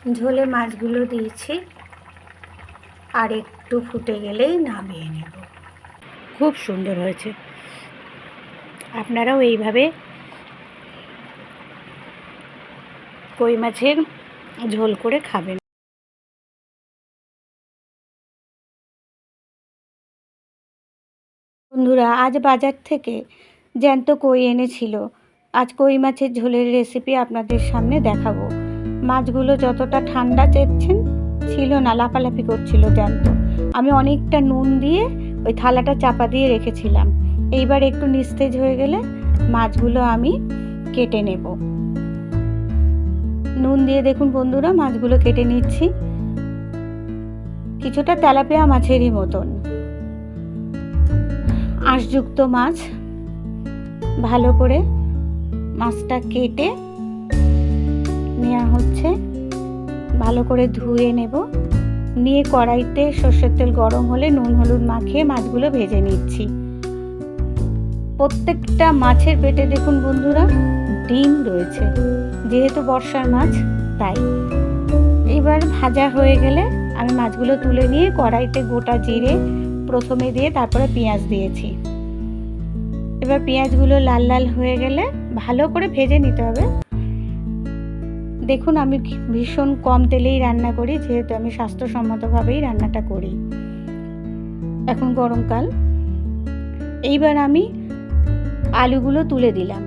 ঝোলে মাছগুলো দিয়েছি, আর একটু ফুটে গেলেই নামিয়ে নেব। খুব সুন্দর হয়েছে। আপনারাও এইভাবে কই মাছের ঝোল করে খাবেন। বন্ধুরা, আজ বাজার থেকে জ্যান্ত কই এনেছিল। আজ কই মাছের ঝোলের রেসিপি আপনাদের সামনে দেখাবো। মাছগুলো যতটা ঠান্ডা চেয়েছেন ছিল না, লাফালাফি করছিল জ্যান্ত। আমি অনেকটা নুন দিয়ে ওই থালাটা চাপা দিয়ে রেখেছিলাম। এইবার একটু নিস্তেজ হয়ে গেলে মাছগুলো আমি কেটে নেব। নুন দিয়ে দেখুন বন্ধুরা, মাছগুলো কেটে নিচ্ছি। কিছুটা তেলাপিয়া মাছেরই মতন, আঁশযুক্ত মাছ। ভালো করে মাছটা কেটে নেওয়া হচ্ছে, ভালো করে ধুয়ে নেব। নিয়ে কড়াইতে সর্ষের তেল গরম হলে নুন হলুদ মাখিয়ে মাছগুলো ভেজে নিচ্ছি। প্রত্যেকটা মাছের পেটে দেখুন বন্ধুরা ডিম রয়েছে, যেহেতু বর্ষার মাছ তাই। এবার ভাজা হয়ে গেলে আমি মাছগুলো তুলে নিয়ে কড়াইতে গোটা জিরে প্রথমে দিয়ে তারপরে পেঁয়াজ দিয়েছি। এবার পেঁয়াজগুলো লাল লাল হয়ে গেলে ভালো করে ভেজে নিতে হবে। দেখুন আমি ভীষণ কম তেলেই রান্না করি, যেহেতু আমি স্বাস্থ্যসম্মতভাবেই রান্নাটা করি। এখন গরমকাল। এইবার আমি আলুগুলো তুলে দিলাম।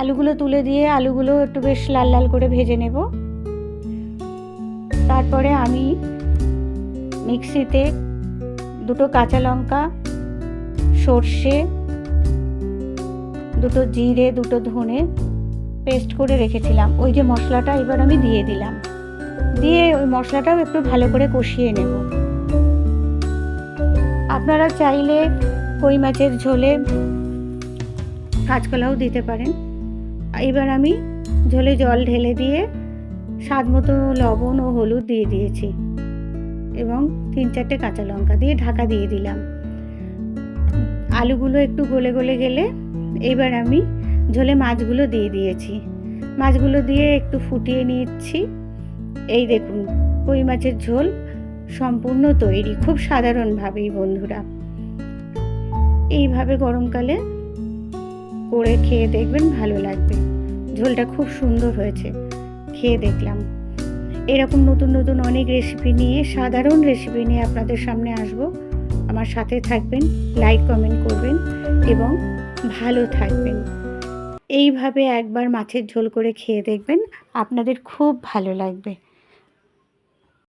আলুগুলো তুলে দিয়ে আলুগুলো একটু বেশ লাল লাল করে ভেজে নেব। তারপরে আমি মিক্সিতে দুটো কাঁচা লঙ্কা, সর্ষে, দুটো জিরে, দুটো ধনে পেস্ট করে রেখেছিলাম, ওই যে মশলাটা এবার আমি দিয়ে দিলাম। দিয়ে ওই মশলাটাও একটু ভালো করে কষিয়ে নেব। আপনারা চাইলে কই মাছের ঝোলে কাঁচকলাও দিতে পারেন। এবার আমি ঝোলে জল ঢেলে দিয়ে স্বাদ মতো লবণ ও হলুদ দিয়ে দিয়েছি এবং 3-4টে কাঁচা লঙ্কা দিয়ে ঢাকা দিয়ে দিলাম। আলুগুলো একটু গলে গলে গেলে এবার আমি ঝোলে মাছগুলো দিয়ে দিয়েছি। মাছগুলো দিয়ে একটু ফুটিয়ে নিচ্ছি। এই দেখুন কই মাছের ঝোল সম্পূর্ণ তৈরি, খুব সাধারণভাবেই বন্ধুরা। এইভাবে গরমকালে করে খেয়ে দেখবেন, ভালো লাগবে। ঝোলটা খুব সুন্দর হয়েছে, খেয়ে দেখলাম। এরকম নতুন নতুন অনেক রেসিপি নিয়ে, সাধারণ রেসিপি নিয়ে আপনাদের সামনে আসব। আমার সাথে থাকবেন, লাইক কমেন্ট করবেন এবং ভালো থাকবেন। এইভাবে একবার মাছের ঝোল করে খেয়ে দেখবেন, আপনাদের খুব ভালো লাগবে।